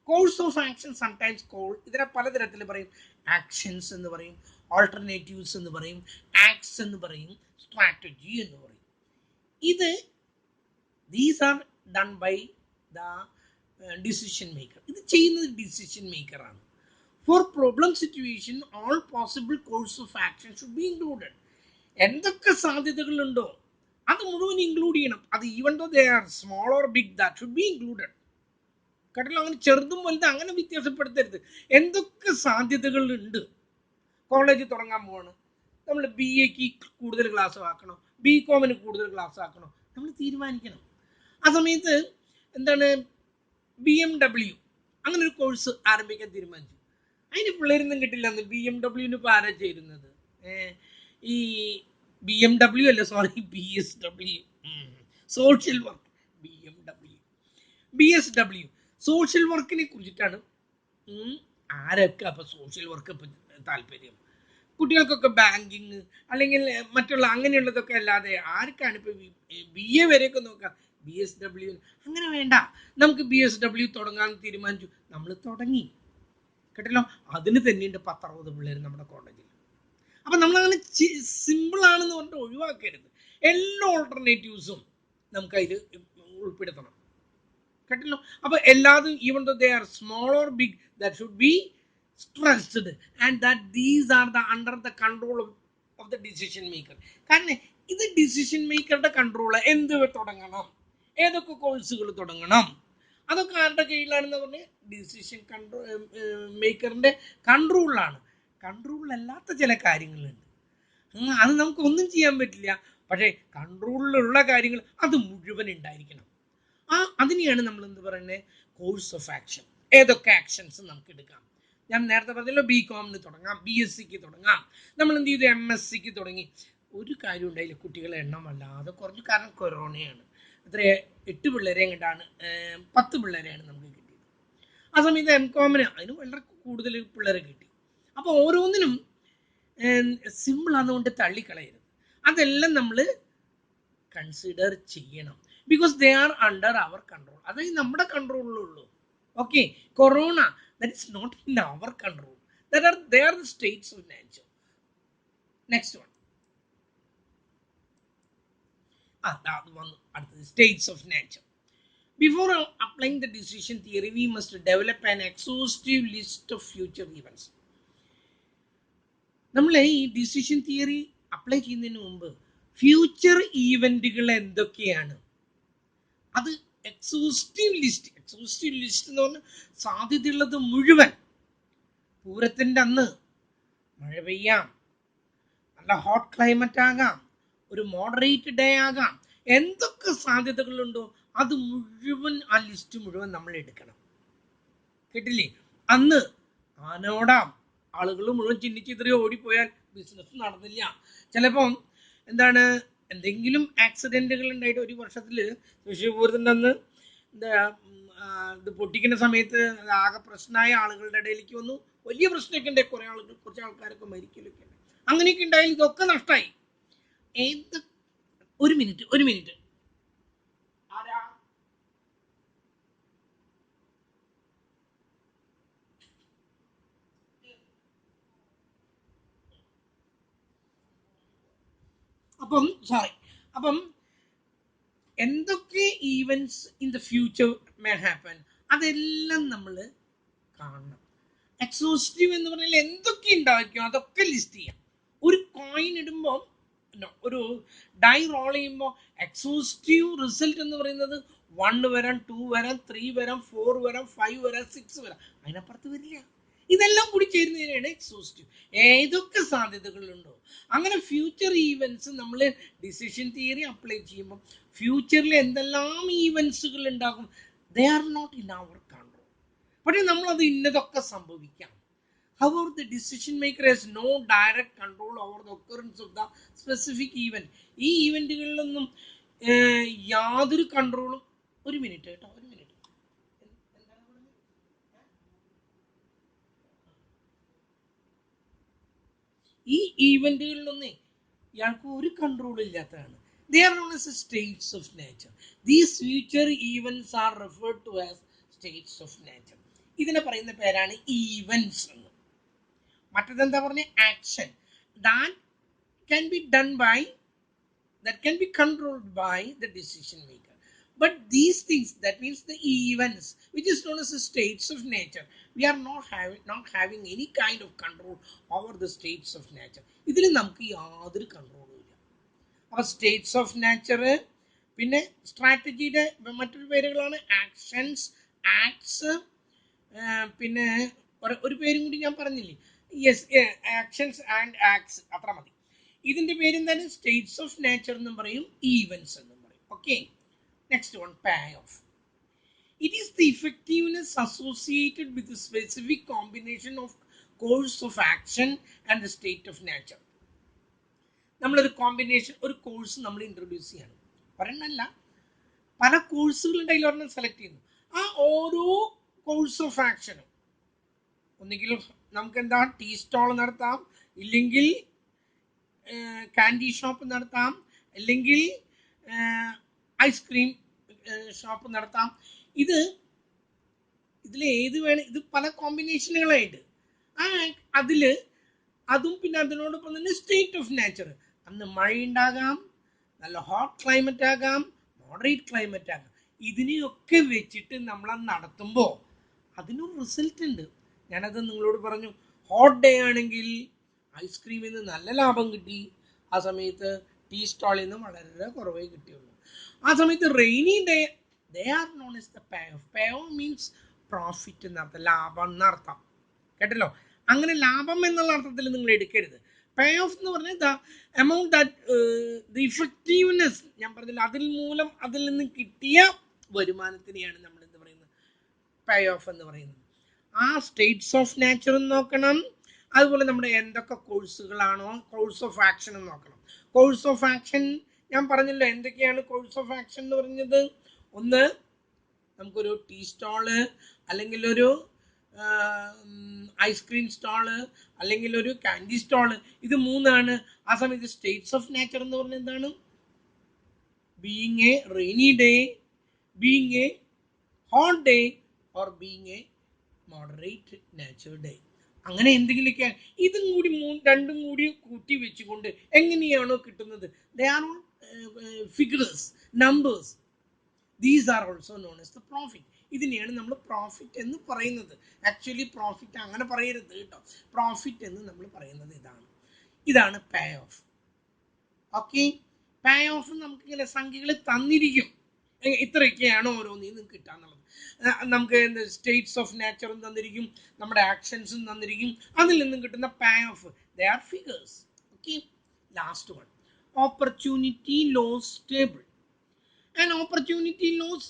Course of action sometimes call, ഇതിനെ പലതരത്തിൽ പറയും. ആക്ഷൻസ് എന്ന് പറയും, ഓൾട്ടർനേറ്റീവ്സ് എന്ന് പറയും, ആക്ട്സ് എന്ന് പറയും, സ്ട്രാറ്റജി എന്ന് പറയും. ഇത് these are done by the decision maker. ഇത് ചെയ്യുന്നത് ഡിസിഷൻ മേക്കർ ആണ്. For problem situation all possible course of action should be included. എന്തൊക്കെ സാധ്യതകളുണ്ടോ അത് മുഴുവൻ ഇൻക്ലൂഡ് ചെയ്യണം. അത് even though they are small or big, that should be included. കേട്ടല്ലോ, അങ്ങനെ ചെറുതും വലുതും അങ്ങനെ വ്യത്യാസപ്പെടുത്തരുത്. എന്തൊക്കെ സാധ്യതകളുണ്ട്? കോളേജ് തുടങ്ങാൻ പോവാണ്, നമ്മൾ ബി എക്ക് കൂടുതൽ ക്ലാസ് ആക്കണോ, ബി കോമിന് കൂടുതൽ ക്ലാസ് ആക്കണോ, നമ്മൾ തീരുമാനിക്കണം. ആ സമയത്ത് എന്താണ്, BMW അങ്ങനെ ഒരു കോഴ്സ് ആരംഭിക്കാൻ തീരുമാനിച്ചു. അതിന് പിള്ളേരൊന്നും കിട്ടില്ല. എന്ന് BMW ഇപ്പോൾ ആരാ ചേരുന്നത്? ഈ BMW അല്ല, sorry, BSW, social work. BSW social വർക്കിനെ കുറിച്ചിട്ടാണ്. ആരൊക്കെ അപ്പൊ സോഷ്യൽ വർക്ക് ഇപ്പൊ താല്പര്യം? കുട്ടികൾക്കൊക്കെ ബാങ്കിങ് അല്ലെങ്കിൽ മറ്റുള്ള അങ്ങനെയുള്ളതൊക്കെ അല്ലാതെ ആർക്കാണ് ഇപ്പൊ BA വരെയൊക്കെ നോക്കാം. BSW അങ്ങനെ വേണ്ട, നമുക്ക് BSW തുടങ്ങാൻ തീരുമാനിച്ചു, നമ്മൾ തുടങ്ങി. കേട്ടല്ലോ, അതിന് തന്നെയുണ്ട് 10-60 പിള്ളേർ നമ്മുടെ കോളേജിൽ. അപ്പൊ നമ്മളങ്ങനെ സിമ്പിൾ ആണെന്ന് പറഞ്ഞിട്ട് ഒഴിവാക്കരുത്. എല്ലാ ഓൾട്ടർനേറ്റീവ്സും നമുക്ക് അതിൽ ഉൾപ്പെടുത്തണം. കേട്ടല്ലോ, അപ്പൊ എല്ലാതും even though they are small or big, that should be stressed and that these are the under the control of the decision maker. കാരണം ഇത് ഡിസിഷൻ മേക്കറുടെ കൺട്രോൾ. എന്ത് തുടങ്ങണം, ഏതൊക്കെ കോഴ്സുകൾ തുടങ്ങണം, അതൊക്കെ ആരുടെ കീഴിലാണെന്ന് പറഞ്ഞ് ഡിസിഷൻ കൺട്രോൾ മേക്കറിന്റെ കൺട്രോളിലാണ്. കൺട്രോളിലല്ലാത്ത ചില കാര്യങ്ങളുണ്ട്, അത് നമുക്കൊന്നും ചെയ്യാൻ പറ്റില്ല. പക്ഷേ കൺട്രോളിലുള്ള കാര്യങ്ങൾ അത് മുഴുവൻ ഉണ്ടായിരിക്കണം. അതിനെയാണ് നമ്മൾ എന്ത് പറയുന്നത്, കോഴ്സ് ഓഫ് ആക്ഷൻ. ഏതൊക്കെ ആക്ഷൻസ് നമുക്ക് എടുക്കാം. ഞാൻ നേരത്തെ പറഞ്ഞല്ലോ, BComന് തുടങ്ങാം, BScക്ക് തുടങ്ങാം. നമ്മൾ എന്ത് ചെയ്തു, MScക്ക് തുടങ്ങി. ഒരു കാര്യം ഉണ്ടായില്ല, കുട്ടികളെ എണ്ണം അല്ലാതെ കുറഞ്ഞു. കാരണം കൊറോണയാണ്. എത്ര 8 പിള്ളേരെയും കണ്ടാണ്, 10 പിള്ളേരെയാണ് നമുക്ക് കിട്ടിയത്. ആ സമയത്ത് MComന് അതിന് വളരെ കൂടുതൽ പിള്ളേരെ കിട്ടി. അപ്പോൾ ഓരോന്നിനും സിമ്പിൾ ആണെന്നുകൊണ്ട് തള്ളിക്കളയരുത്. അതെല്ലാം നമ്മൾ കൺസിഡർ ചെയ്യണം. Because they are under our control. അതായത് നമ്മുടെ കൺട്രോളിലുള്ളൂ. Okay, corona that is not in our control. They are the states of nature. Next one. അത് വന്നു അടുത്തത്, states of nature. Before applying the decision theory, we must develop an exhaustive list of future events. നമ്മൾ ഈ decision theory apply ചെയ്യുന്നതിന് മുമ്പ് future ഈവന്റുകൾ എന്തൊക്കെയാണ് അത് exhaustive list എന്ന് പറഞ്ഞാൽ സാധ്യതയുള്ളത് മുഴുവൻ. പൂരത്തിൻ്റെ അന്ന് മഴ പെയ്യാം, നല്ല ഹോട്ട് ക്ലൈമറ്റ് ആകാം, ഒരു മോഡറേറ്റ് ഡേ ആകാം. എന്തൊക്കെ സാധ്യതകളുണ്ടോ അത് മുഴുവൻ, ആ ലിസ്റ്റ് മുഴുവൻ നമ്മൾ എടുക്കണം. കേട്ടില്ലേ? അന്ന് ആനോടാം, ആളുകൾ മുഴുവൻ ചിന്നിച്ചിതറി ഓടിപ്പോയാൽ ബിസിനസ് നടന്നില്ല. ചിലപ്പം എന്താണ്, എന്തെങ്കിലും ആക്സിഡന്റുകൾ ഉണ്ടായിട്ട് ഒരു വർഷത്തിൽ തൃശ്ശൂർ പൂരത്തിൻ്റെ അന്ന് ഇത് പൊട്ടിക്കുന്ന സമയത്ത് ആകെ പ്രശ്നമായ ആളുകളുടെ ഇടയിലേക്ക് വന്നു. വലിയ പ്രശ്നമൊക്കെ ഉണ്ടായി, കുറച്ച് ആൾക്കാരൊക്കെ മരിക്കലൊക്കെ ഉണ്ട്. അങ്ങനെയൊക്കെ ഉണ്ടായാലും ഇതൊക്കെ നഷ്ടമായി. ഒരു മിനിറ്റ് അപ്പം എന്തൊക്കെ events in the future may happen അതെല്ലാം നമ്മൾ കാണണം. എക്സോസ്റ്റീവ് എന്ന് പറഞ്ഞാൽ എന്തൊക്കെ ഉണ്ടായിരിക്കും അതൊക്കെ ലിസ്റ്റ് ചെയ്യാം. ഒരു കോയിൻ ഇടുമ്പോൾ, ഒരു ഡൈ റോൾ ചെയ്യുമ്പോൾ എക്സോസ്റ്റീവ് റിസൾട്ട് എന്ന് പറയുന്നത് 1 വരാം, 2 വരാം, 3 വരാം, 4 വരാം, 5 വരാം, 6 വരാം, അതിനപ്പുറത്ത് വരില്ല. ഇതെല്ലാം കൂടി ചേരുന്നതിനാണ് എക്സോസ്റ്റീവ്. ഏതൊക്കെ സാധ്യതകളുണ്ടോ അങ്ങനെ ഫ്യൂച്ചർ ഈവൻസ് നമ്മൾ ഡിസിഷൻ തിയറി അപ്ലൈ ചെയ്യുമ്പോൾ ഫ്യൂച്ചറിൽ എന്തെല്ലാം ഈവൻസുകൾ ഉണ്ടാകും, they are not in our control. പക്ഷേ നമ്മളത് ഇന്നതൊക്കെ സംഭവിക്കാം. However, the decision maker has no direct control over the occurrence of the specific event. ഈ ഈവൻറ്റുകളിലൊന്നും യാതൊരു കൺട്രോളും. ഒരു മിനിറ്റ് കേട്ടോ, ഒരു മിനിറ്റ്. ഈ ഈവൻറ്റുകളിലൊന്നും ഇയാൾക്ക് ഒരു കൺട്രോൾ ഇല്ലാത്തതാണ്. They are known as states of nature. These future events are referred to as states of nature. ഇതിനെ പറയുന്ന പേരാണ് ഈവൻസ് എന്ന്. മറ്റേതെന്താ പറഞ്ഞ action that can be done by, that can be controlled by the decision maker. But these things, that means the events which is known as the states of nature, we are not having any kind of control over the states of nature. ഇതിൽ നമുക്ക് യാതൊരു കൺട്രോളും ഇല്ല. അപ്പോൾ States of nature, പിന്നെ സ്ട്രാറ്റജിയുടെ മറ്റൊരു പേരുകളാണ് actions, acts, പിന്നെ ഒരു പേരും കൂടി ഞാൻ പറഞ്ഞില്ലേ, യെസ്, ആക്ഷൻസ് ആൻഡ് ആക്ട്സ്, അത്ര മതി. ഇതിന്റെ പേരെന്താണ്, സ്റ്റേറ്റ്സ് ഓഫ് നേച്ചർ എന്നും പറയും, ഈവൻസ് എന്നും പറയും. Okay, next one, pay of. It is the effectiveness associated with the specific combination of course of action and the state of nature. നമ്മളൊരു combination, ഒരു കോഴ്സ് നമ്മൾ ഇൻട്രൊഡ്യൂസ് ചെയ്യണം. പറയണല്ല, പല കോഴ്സുകളുടെ ഒരെണ്ണം സെലക്ട് ചെയ്യുന്നു. ആ ഓരോ കോഴ്സ് ഓഫ് ആക്ഷനും ഒന്നുകിൽ നമുക്ക് എന്താ ടീ സ്റ്റോൾ നടത്താം, ഇല്ലെങ്കിൽ കാൻഡി ഷോപ്പ് നടത്താം, അല്ലെങ്കിൽ ഐസ്ക്രീം ഷോപ്പ് നടത്താം. ഇതിൽ ഏത് വേണം, ഇത് പല കോമ്പിനേഷനുകളായിട്ട്. അതും പിന്നെ അതിനോടൊപ്പം തന്നെ സ്റ്റേറ്റ് ഓഫ് നേച്ചർ. അന്ന് മഴയുണ്ടാകാം, നല്ല ഹോട്ട് ക്ലൈമറ്റ് ആകാം, മോഡറേറ്റ് ക്ലൈമറ്റ് ആകാം. ഇതിനെയൊക്കെ വെച്ചിട്ട് നമ്മൾ നടത്തുമ്പോൾ അതിനൊരു റിസൾട്ട് ഉണ്ട്. ഞാനത് നിങ്ങളോട് പറഞ്ഞു. ഹോട്ട് ഡേ ആണെങ്കിൽ ഐസ്ക്രീമിൽ നിന്ന് നല്ല ലാഭം കിട്ടി. ആ സമയത്ത് ടീ സ്റ്റാളിൽ നിന്ന് വളരെ കുറവേ കിട്ടിയുള്ളൂ. ആ സമയത്ത് rainy day they are known as the pay of. Pay of means profit എന്നർത്ഥം, ലാഭം എന്നർത്ഥം. കേട്ടല്ലോ? അങ്ങനെ ലാഭം എന്നുള്ള അർത്ഥത്തിൽ നിങ്ങൾ എടുക്കരുത്. പേ ഓഫ് എന്ന് പറഞ്ഞാൽ the amount that the effectiveness, ഞാൻ പറഞ്ഞില്ല, അതിൽ നിന്ന് കിട്ടിയ വരുമാനത്തിനെയാണ് നമ്മൾ എന്ത് പറയുന്നത്, പേ ഓഫ് എന്ന് പറയുന്നത്. ആ സ്റ്റേറ്റ്സ് ഓഫ് നേച്ചർ നോക്കണം. അതുപോലെ നമ്മുടെ എന്തൊക്കെ കോഴ്സുകളാണോ, കോഴ്സ് ഓഫ് ആക്ഷൻ എന്ന് നോക്കണം. കോഴ്സ് ഓഫ് ആക്ഷൻ ഞാൻ പറഞ്ഞല്ലോ എന്തൊക്കെയാണ് കോഴ്സ് ഓഫ് ആക്ഷൻ എന്ന് പറഞ്ഞത്. ഒന്ന്, നമുക്കൊരു ടീ സ്റ്റാള്, അല്ലെങ്കിൽ ഒരു ഐസ്ക്രീം സ്റ്റാള്, അല്ലെങ്കിൽ ഒരു കാൻഡി സ്റ്റാള്, ഇത് മൂന്നാണ്. ആ സമയത്ത് സ്റ്റേറ്റ്സ് ഓഫ് നേച്ചർ എന്ന് പറഞ്ഞാൽ എന്താണ്? Being A rainy day, being A hot day, or being A moderate nature day. അങ്ങനെ എന്തെങ്കിലുമൊക്കെ. ഇതും കൂടി രണ്ടും കൂടി കൂട്ടി വെച്ചുകൊണ്ട് എങ്ങനെയാണോ കിട്ടുന്നത്, they are all figures, numbers. These are also known as the profit. ഇതിനെയാണ് നമ്മൾ പ്രോഫിറ്റ് എന്ന് പറയുന്നത്. ആക്ച്വലി പ്രോഫിറ്റ് അങ്ങനെ പറയരുത് കേട്ടോ. പ്രോഫിറ്റ് എന്ന് നമ്മൾ പറയുന്നത് ഇതാണ് പേ ഓഫ്. ഓക്കെ, പേ ഓഫ് നമുക്ക് ഇങ്ങനെ സംഖ്യകൾ തന്നിരിക്കും, ഇത്രയൊക്കെയാണ് ഓരോന്നിൽ നിന്ന് കിട്ടാന്നുള്ളത്. നമുക്ക് സ്റ്റേറ്റ്സ് ഓഫ് നേച്ചറും തന്നിരിക്കും, നമ്മുടെ ആക്ഷൻസും തന്നിരിക്കും, അതിൽ നിന്നും കിട്ടുന്ന payoff, they are figures. Okay, last one, opportunity loss table. An opportunity loss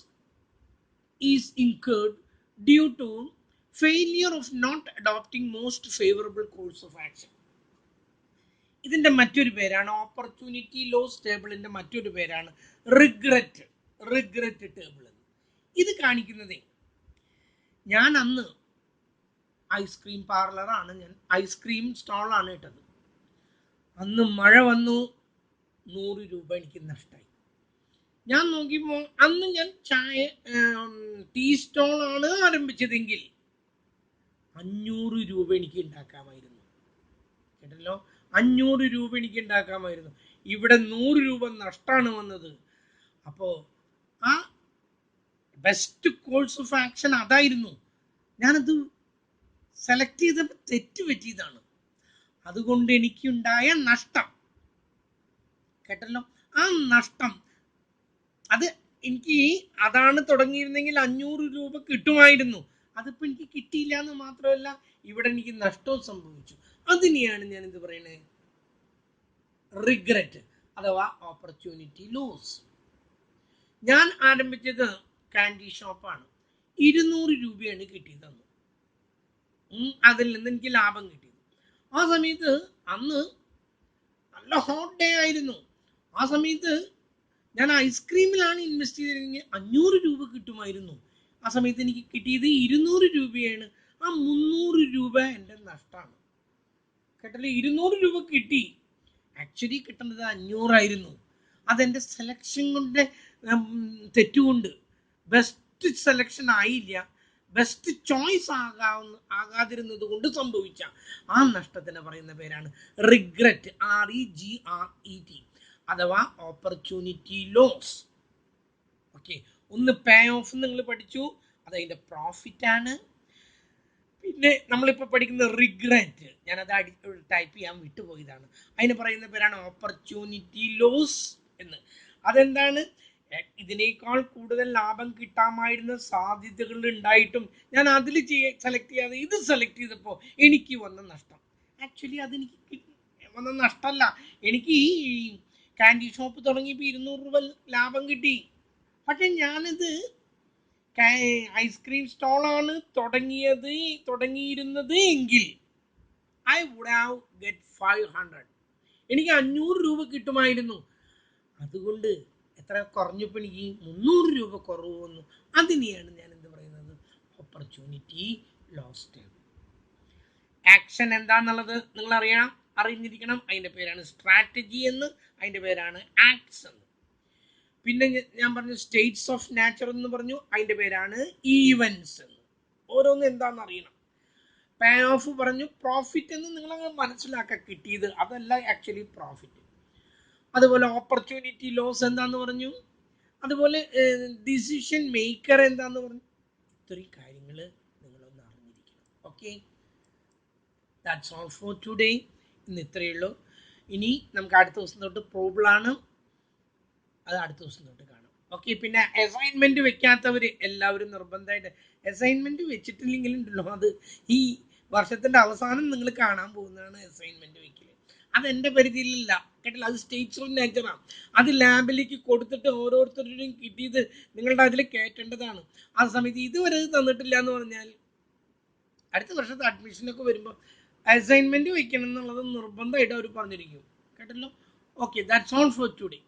is incurred due to failure of not adopting most favorable course of action. ഇതിന്റെ മറ്റൊരു പേരാണ് ഓപ്പർച്യൂണിറ്റി ലോസ് ടേബിളിന്റെ മറ്റൊരു പേരാണ് റിഗ്രറ്റ് ടേബിൾ. ഇത് കാണിക്കുന്നത്, ഞാൻ അന്ന് ഐസ്ക്രീം പാർലറാണ്, ഞാൻ ഐസ്ക്രീം സ്റ്റാളാണ് ഇട്ടത്. അന്ന് മഴ വന്നു, 100 രൂപ എനിക്ക് നഷ്ടമായി. ഞാൻ നോക്കിയപ്പോൾ അന്ന് ഞാൻ ടീ സ്റ്റാളാണ് ആരംഭിച്ചതെങ്കിൽ 500 രൂപ എനിക്ക് ഉണ്ടാക്കാമായിരുന്നു. കേട്ടല്ലോ, 500 രൂപ എനിക്ക് ഉണ്ടാക്കാമായിരുന്നു. ഇവിടെ 100 രൂപ നഷ്ടമാണ് വന്നത്. അപ്പോൾ ആ ബെസ്റ്റ് കോഴ്സ് ഓഫ് ആക്ഷൻ അതായിരുന്നു. ഞാനത് സെലക്ട് ചെയ്തപ്പോൾ തെറ്റ് പറ്റിയതാണ്. അതുകൊണ്ട് എനിക്കുണ്ടായ നഷ്ടം, കേട്ടല്ലോ, ആ നഷ്ടം, അത് എനിക്ക് അതാണ് തുടങ്ങിയിരുന്നെങ്കിൽ 500 രൂപ കിട്ടുമായിരുന്നു. അതിപ്പോൾ എനിക്ക് കിട്ടിയില്ല എന്ന് മാത്രമല്ല, ഇവിടെ എനിക്ക് നഷ്ടവും സംഭവിച്ചു. അതിനെയാണ് ഞാൻ എന്ത് പറയണേ, റിഗ്രറ്റ് അഥവാ ഓപ്പർച്യൂണിറ്റി ലോസ്. ഞാൻ ആരംഭിച്ചത് കാൻഡി ഷോപ്പാണ്, 200 രൂപയാണ് കിട്ടിയതെന്ന്. അതിൽ നിന്ന് എനിക്ക് ലാഭം കിട്ടിയത്. ആ സമയത്ത് അന്ന് നല്ല ഹോട്ട് ഡേ ആയിരുന്നു. ആ സമയത്ത് ഞാൻ ഐസ്ക്രീമിലാണ് ഇൻവെസ്റ്റ് ചെയ്തിരുന്നെങ്കിൽ 500 രൂപ കിട്ടുമായിരുന്നു. ആ സമയത്ത് എനിക്ക് കിട്ടിയത് 200 രൂപയാണ്. ആ 300 രൂപ എൻ്റെ നഷ്ടമാണ്. കേട്ടല്ലോ, 200 രൂപ കിട്ടി, ആക്ച്വലി കിട്ടുന്നത് 500 ആയിരുന്നു. അതെൻ്റെ സെലക്ഷൻ കൊണ്ട് തെറ്റുകൊണ്ട് ബെസ്റ്റ് സെലക്ഷൻ ആയില്ല, ബെസ്റ്റ് ചോയ്സ് ആകാതിരുന്നത് കൊണ്ട് സംഭവിച്ച ആ നഷ്ടത്തിന് പറയുന്ന പേരാണ് റിഗ്രറ്റ്, REGRET അഥവാ ഓപ്പർച്യൂണിറ്റി ലോസ്. ഓക്കെ, ഒന്ന് പേ ഓഫ് നിങ്ങൾ പഠിച്ചു, അതതിൻ്റെ പ്രോഫിറ്റ് ആണ്. പിന്നെ നമ്മളിപ്പോൾ പഠിക്കുന്ന റിഗ്രറ്റ്, ഞാനത് ടൈപ്പ് ചെയ്യാൻ വിട്ടുപോയതാണ്. അതിന് പറയുന്ന പേരാണ് ഓപ്പർച്യൂണിറ്റി ലോസ് എന്ന്. അതെന്താണ്, ഇതിനേക്കാൾ കൂടുതൽ ലാഭം കിട്ടാമായിരുന്ന സാധ്യതകൾ ഉണ്ടായിട്ടും ഞാൻ അതിൽ സെലക്ട് ചെയ്യാതെ ഇത് സെലക്ട് ചെയ്തപ്പോൾ എനിക്ക് വന്ന നഷ്ടം. ആക്ച്വലി അതെനിക്ക് വന്ന നഷ്ടമല്ല, എനിക്ക് ഈ കാൻഡി ഷോപ്പ് തുടങ്ങിയപ്പോൾ 200 രൂപ ലാഭം കിട്ടി. പക്ഷെ ഞാനിത് ഐസ്ക്രീം സ്റ്റാളാണ് തുടങ്ങിയിരുന്നത് എങ്കിൽ ഐ വുഡ് ഹാവ് ഗെറ്റ് 500, എനിക്ക് 500 രൂപ കിട്ടുമായിരുന്നു. അതുകൊണ്ട് എത്ര കുറഞ്ഞപ്പോൾ എനിക്ക് 300 രൂപ കുറവ് വന്നു. അതിനെയാണ് ഞാൻ എന്ത് പറയുന്നത്, ഓപ്പർച്യൂണിറ്റി ലോസ് ടേബിൾ. ആക്ഷൻ എന്താന്നുള്ളത് നിങ്ങൾ അറിഞ്ഞിരിക്കണം. അതിൻ്റെ പേരാണ് സ്ട്രാറ്റജി എന്ന്, അതിൻ്റെ പേരാണ് ആക്ട്സ് എന്ന്. പിന്നെ ഞാൻ പറഞ്ഞു സ്റ്റേറ്റ്സ് ഓഫ് നേച്ചർ എന്ന് പറഞ്ഞു, അതിൻ്റെ പേരാണ് ഈവൻസ് എന്ന്. ഓരോന്നും എന്താണെന്ന് അറിയണം. പേ ഓഫ് പറഞ്ഞു, പ്രോഫിറ്റ് എന്ന് നിങ്ങളങ്ങ് മനസ്സിലാക്കാൻ കിട്ടിയത് അതല്ല ആക്ച്വലി പ്രോഫിറ്റ്. അതുപോലെ ഓപ്പർച്യൂണിറ്റി ലോസ് എന്താന്ന് പറഞ്ഞു, അതുപോലെ ഡിസിഷൻ മേക്കർ എന്താന്ന് പറഞ്ഞു. ഇത്രയും കാര്യങ്ങൾ നിങ്ങളൊന്ന് അറിഞ്ഞിരിക്കണം. Okay, that's all for today. ഇന്ന് ഇത്രയേ ഉള്ളൂ. ഇനി നമുക്ക് അടുത്ത ദിവസം തൊട്ട് പ്രോബ്ലമാണ്, അത് അടുത്ത ദിവസം തൊട്ട് കാണാം. ഓക്കെ. പിന്നെ അസൈൻമെന്റ് വെക്കാത്തവർ എല്ലാവരും നിർബന്ധമായിട്ട് അസൈൻമെന്റ് വെച്ചിട്ടില്ലെങ്കിലും ഉണ്ടല്ലോ, അത് ഈ വർഷത്തിന്റെ അവസാനം നിങ്ങൾ കാണാൻ പോകുന്നതാണ് അസൈൻമെന്റ് വെക്കല്. അത് എൻ്റെ പരിധിയിലല്ല കേട്ടില്ല, അത് സ്റ്റേറ്റ്സ് ഓഫ് നേച്ചറാണ്. അത് ലാബിലേക്ക് കൊടുത്തിട്ട് ഓരോരുത്തരുടെയും കിട്ടിയത് നിങ്ങളുടെ അതിൽ കയറ്റേണ്ടതാണ്. ആ സമയത്ത് ഇതുവരെ തന്നിട്ടില്ല എന്ന് പറഞ്ഞാൽ അടുത്ത വർഷത്തെ അഡ്മിഷനൊക്കെ വരുമ്പോൾ അസൈൻമെന്റ് വെക്കണം എന്നുള്ളത് നിർബന്ധമായിട്ട് അവർ പറഞ്ഞിരിക്കും. കേട്ടല്ലോ. Okay, that's all for today.